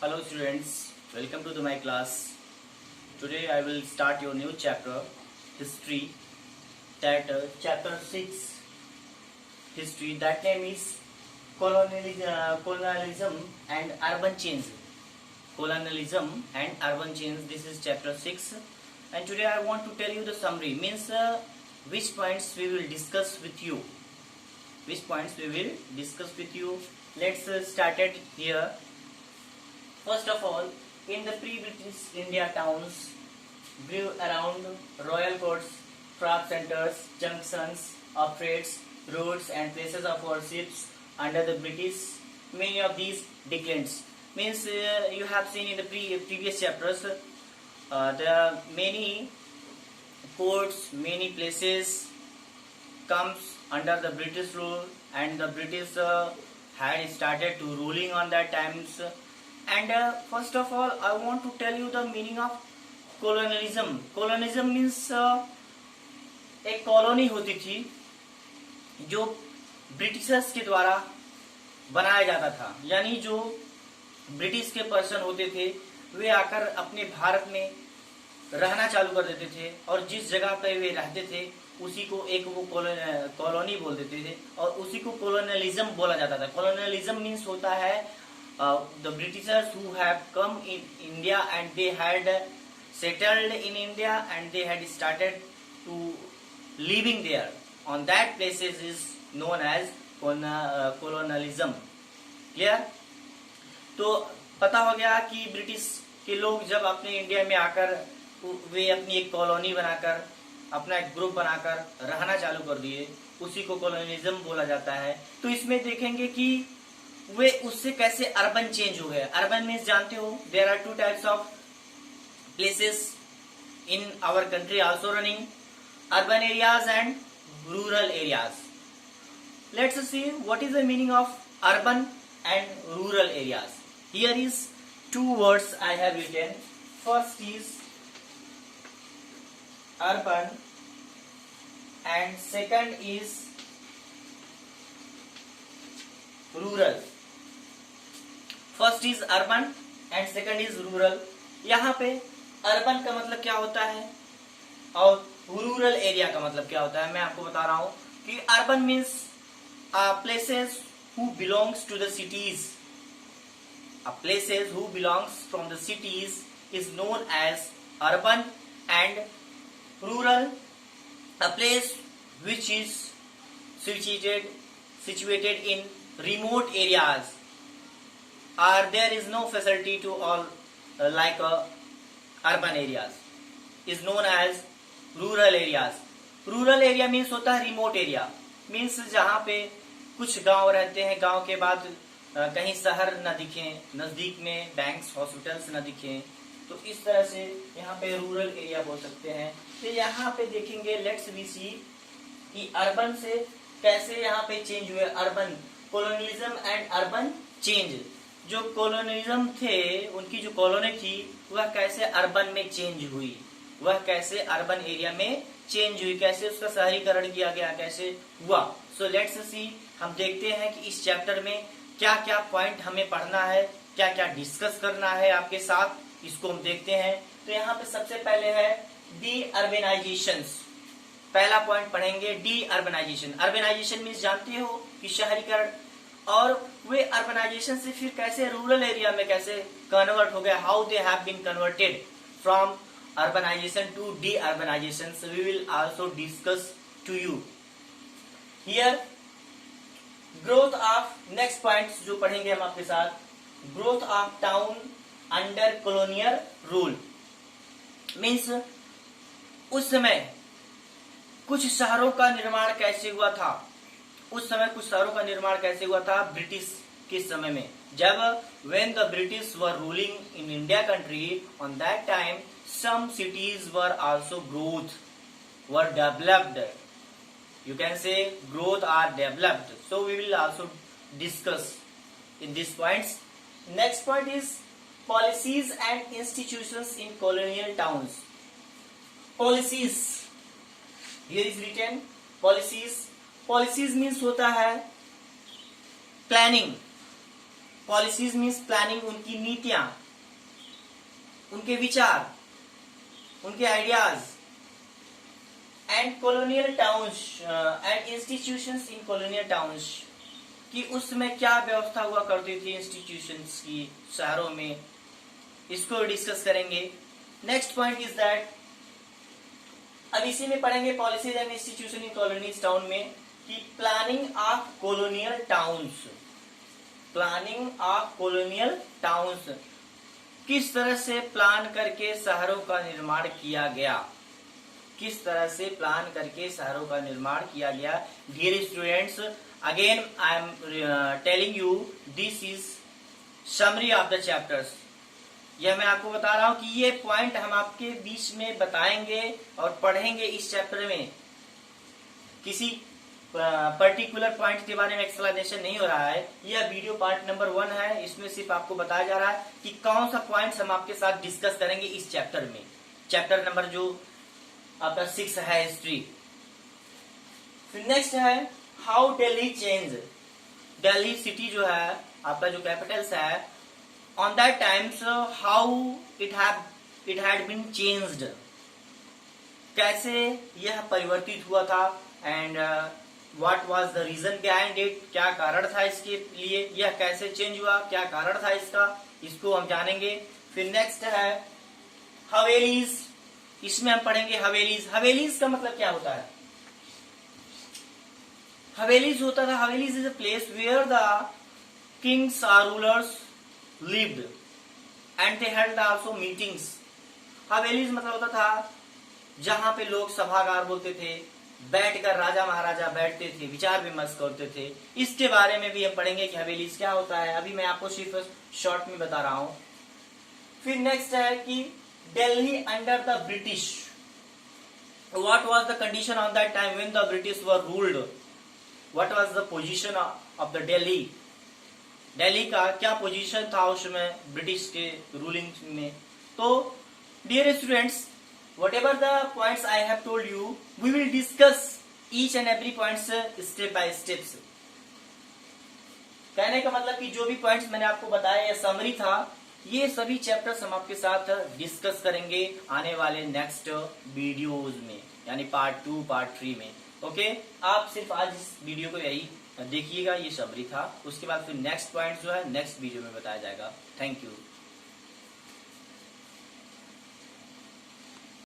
Hello students, welcome to my class. Today I will start your new chapter, history, that chapter 6, history, that name is colonialism and urban change. Colonialism and urban change, this is chapter 6, and today I want to tell you the summary, means which points we will discuss with you. Let's start it here. First of all, in the pre-British India, towns grew around royal courts, craft centers, junctions of trades, roads and places of worship. Under the British, many of these declined. Means you have seen in the previous chapters, there are many courts, many places comes under the British rule, and the British had started to ruling on that times. And first of all, I want to tell you the meaning of colonialism. Colonialism means एक colony होती थी जो Britishers के द्वारा बनाया जाता था, यानी जो ब्रिटिश के पर्सन होते थे वे आकर अपने भारत में रहना चालू कर देते थे, और जिस जगह पे वे रहते थे उसी को एक वो कॉलोनी बोल देते थे, और उसी को कॉलोनियलिज्म बोला जाता था. कॉलोनियलिज्म मीन्स होता है the Britishers who have come in India and they had settled in India and they had started to living there. On that places is known as colonialism. Clear? तो पता हो गया कि ब्रिटिश के लोग जब अपने इंडिया में आकर वे अपनी एक कॉलोनी बनाकर अपना एक ग्रुप बनाकर रहना चालू कर दिए, उसी को कॉलोनियलिज्म बोला जाता है. तो इसमें देखेंगे कि वे उससे कैसे अर्बन चेंज हो गए. अर्बन मीन्स जानते हो, there are two types of places in our country also running, urban areas and rural areas. Let's see what is the meaning of urban and rural areas. Here is two words I have written. First is urban and second is rural. First is urban and second is rural. यहाँ पे urban का मतलब क्या होता है और rural area का मतलब क्या होता है, मैं आपको बता रहा हूं कि urban means places who belongs to the cities. Places who belongs from the cities is known as urban, and rural a place which is situated in remote areas, or there is no facility to all like urban areas, is known as rural areas. Rural area means होता है remote area, means जहाँ पे कुछ गांव रहते हैं, गांव के बाद कहीं शहर न दिखे, नजदीक में बैंक्स हॉस्पिटल्स न दिखे, तो इस तरह से यहाँ पे रूरल एरिया बोल सकते हैं. तो यहाँ पे देखेंगे, लेट्स वी सी कि अर्बन से कैसे यहाँ पे चेंज हुए. Urban colonialism and urban change. जो कॉलोनियलिज्म थे, उनकी जो कॉलोनी थी वह कैसे अर्बन में चेंज हुई, वह कैसे अर्बन एरिया में चेंज हुई, कैसे उसका शहरीकरण किया गया, कैसे हुआ. सो लेट्स सी, हम देखते हैं कि इस चैप्टर में क्या क्या पॉइंट हमें पढ़ना है, क्या क्या डिस्कस करना है आपके साथ, इसको हम देखते हैं. तो यहाँ पे सबसे पहले है डी अर्बेनाइजेशन. पहला पॉइंट पढ़ेंगे डी अर्बनाइजेशन. अर्बनाइजेशन मीन्स जानते हो कि शहरीकरण, और वे अर्बनाइजेशन से फिर कैसे रूरल एरिया में कैसे कन्वर्ट हो गए, how they have been converted from urbanization to deurbanization. We will also discuss to you here. Growth of, next point जो पढ़ेंगे हम आपके साथ, growth of town under colonial rule. Means उस समय कुछ शहरों का निर्माण कैसे हुआ था, उस समय कुछ शहरों का निर्माण कैसे हुआ था ब्रिटिश के समय में, जब when the British were ruling in India country, on that time some cities were also growth, were developed. You can say growth are developed. So we will also discuss in these points. Next point is policies and institutions in colonial towns. Policies, here is written policies. Policies means होता है planning. Policies means planning, उनकी नीतियां, उनके विचार, उनके ideas. And colonial towns and institutions in colonial towns, कि उसमें क्या व्यवस्था हुआ करती थी इंस्टीट्यूशंस की शहरों में, इसको डिस्कस करेंगे। नेक्स्ट पॉइंट इज दैट, अब इसी में पढ़ेंगे policies and institution in colonies town में, कि planning of colonial towns, planning of colonial towns, किस तरह से प्लान करके शहरों का निर्माण किया गया, किस तरह से प्लान करके शहरों का निर्माण किया गया। Dear students, again I am telling you this is summary of the chapters. यह मैं आपको बता रहा हूं कि ये पॉइंट हम आपके बीच में बताएंगे और पढ़ेंगे इस चैप्टर में। किसी पर्टिकुलर पॉइंट के बारे में एक्सप्लेनेशन नहीं हो रहा है। यह वीडियो पार्ट नंबर 1 है, इसमें सिर्फ आपको बताया जा रहा है कि कौन सा पॉइंट्स हम आपके साथ डिस्कस करेंगे इस चैप्टर में। चैप्टर नंबर जो आपका 6 है, हिस्ट्री। फिर नेक्स्ट है how Delhi change, Delhi city जो है आपका जो कैपिटल्स है, on that times how it had been changed, कैसे यह परिवर्तित हुआ था, and what was the reason behind it, क्या कारण था इसके लिए, यह कैसे चेंज हुआ, क्या कारण था इसका, इसको हम जानेंगे। फिर नेक्स्ट है हवेलीज, इसमें हम पढ़ेंगे हवेलीज। हवेलीज का मतलब क्या होता है? हवेलीज होता था, havelis is a place where the kings are rulers lived and they held also meetings। Havelis मतलब होता था जहां पे लोग सभागार बोलते थे, बैठकर राजा महाराजा बैठते थे, विचार विमर्श करते थे। इसके बारे में भी हम पढ़ेंगे कि हवेलीज क्या होता है। अभी मैं आपको सिर्फ शॉर्ट में बता रहा हूं। फिर नेक्स्ट है कि Delhi under the British, what was the condition on that time when the British were ruled, what was the position of the Delhi, Delhi का क्या पोजीशन था उस समय ब्रिटिश के रूलिंग में। तो dear students, whatever the points I have told you, we will discuss each and every points step by steps. कहने का मतलब कि जो भी पॉइंट्स मैंने आपको बताया या समरी था, ये सभी चैप्टर्स हम आपके साथ डिस्कस करेंगे आने वाले नेक्स्ट वीडियोज में, यानी पार्ट 2 पार्ट 3 में। ओके, आप सिर्फ आज इस वीडियो को यही देखिएगा, ये समरी था। उसके बाद फिर नेक्स्ट पॉइंट जो है नेक्स्ट वीडियो में बताया जाएगा। Thank you.